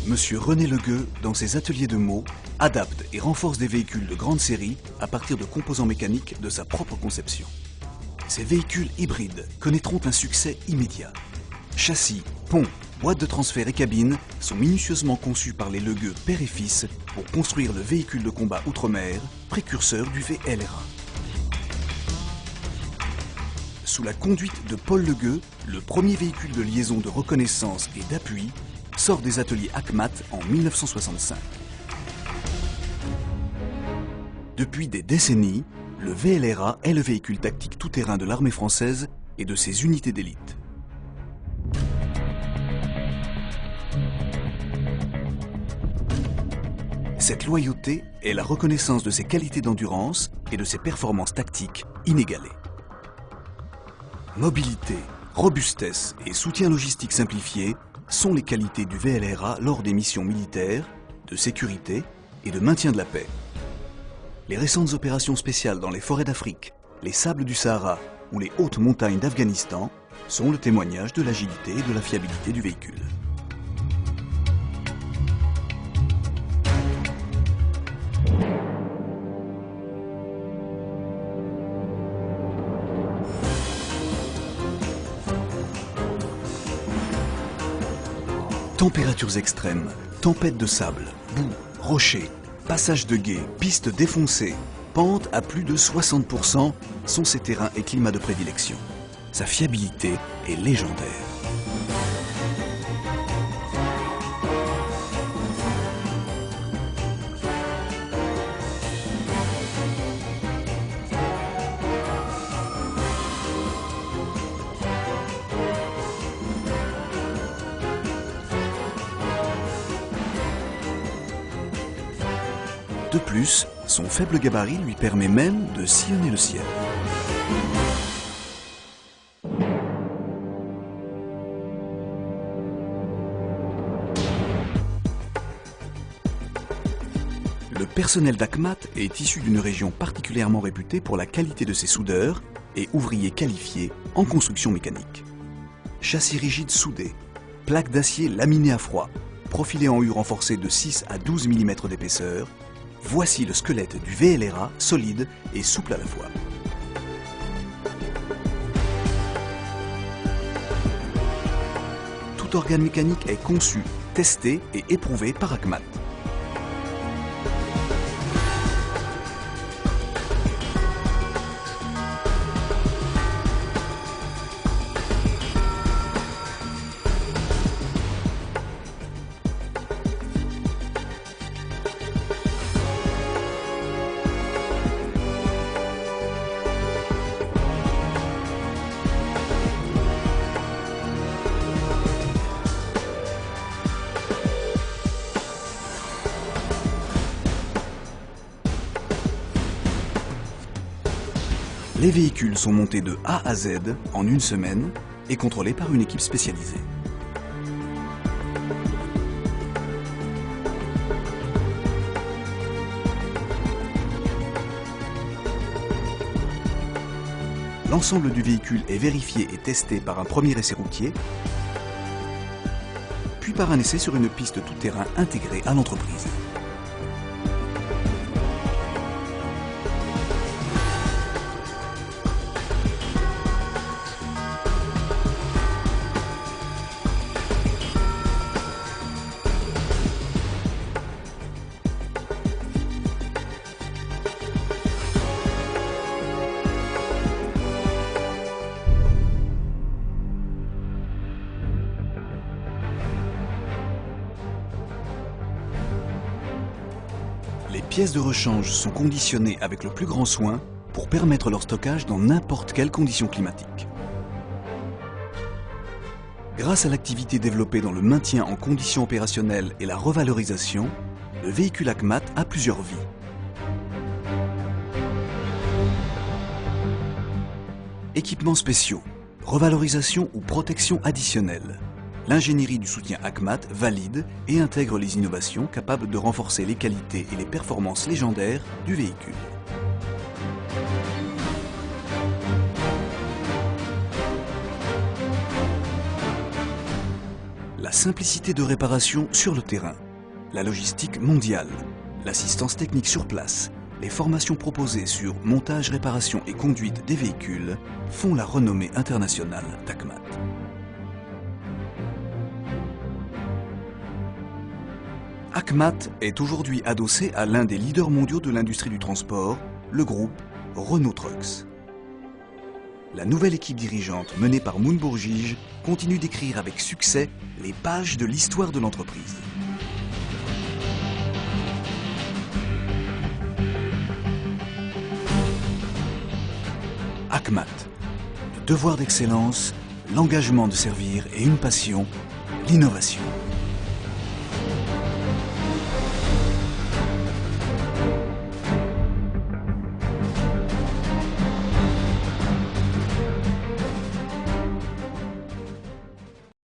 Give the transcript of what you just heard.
Monsieur René Legueux, dans ses ateliers de mots, adapte et renforce des véhicules de grande série à partir de composants mécaniques de sa propre conception. Ces véhicules hybrides connaîtront un succès immédiat. Châssis, ponts, boîtes de transfert et cabines sont minutieusement conçus par les Legueux père et fils pour construire le véhicule de combat outre-mer, précurseur du VLRA. Sous la conduite de Paul Legueux, le premier véhicule de liaison de reconnaissance et d'appui sort des ateliers ACMAT en 1965. Depuis des décennies, le VLRA est le véhicule tactique tout-terrain de l'armée française et de ses unités d'élite. Cette loyauté est la reconnaissance de ses qualités d'endurance et de ses performances tactiques inégalées. Mobilité, robustesse et soutien logistique simplifié sont les qualités du VLRA lors des missions militaires, de sécurité et de maintien de la paix. Les récentes opérations spéciales dans les forêts d'Afrique, les sables du Sahara ou les hautes montagnes d'Afghanistan sont le témoignage de l'agilité et de la fiabilité du véhicule. Températures extrêmes, tempêtes de sable, boue, rochers, passages de gué, pistes défoncées, pentes à plus de 60% sont ses terrains et climats de prédilection. Sa fiabilité est légendaire. De plus, son faible gabarit lui permet même de sillonner le ciel. Le personnel d'ACMAT est issu d'une région particulièrement réputée pour la qualité de ses soudeurs et ouvriers qualifiés en construction mécanique. Châssis rigide soudé, plaques d'acier laminées à froid, profilées en U renforcé de 6 à 12 mm d'épaisseur, voici le squelette du VLRA, solide et souple à la fois. Tout organe mécanique est conçu, testé et éprouvé par ACMAT. Les véhicules sont montés de A à Z en une semaine et contrôlés par une équipe spécialisée. L'ensemble du véhicule est vérifié et testé par un premier essai routier, puis par un essai sur une piste tout-terrain intégrée à l'entreprise. Les pièces de rechange sont conditionnées avec le plus grand soin pour permettre leur stockage dans n'importe quelle condition climatique. Grâce à l'activité développée dans le maintien en conditions opérationnelles et la revalorisation, le véhicule ACMAT a plusieurs vies. Équipements spéciaux, revalorisation ou protection additionnelle. L'ingénierie du soutien ACMAT valide et intègre les innovations capables de renforcer les qualités et les performances légendaires du véhicule. la simplicité de réparation sur le terrain, la logistique mondiale, l'assistance technique sur place, les formations proposées sur montage, réparation et conduite des véhicules font la renommée internationale d'Akmat. Akmat est aujourd'hui adossé à l'un des leaders mondiaux de l'industrie du transport, le groupe Renault Trucks. La nouvelle équipe dirigeante menée par Moon Bourgige continue d'écrire avec succès les pages de l'histoire de l'entreprise. Akmat, le devoir d'excellence, l'engagement de servir et une passion, l'innovation.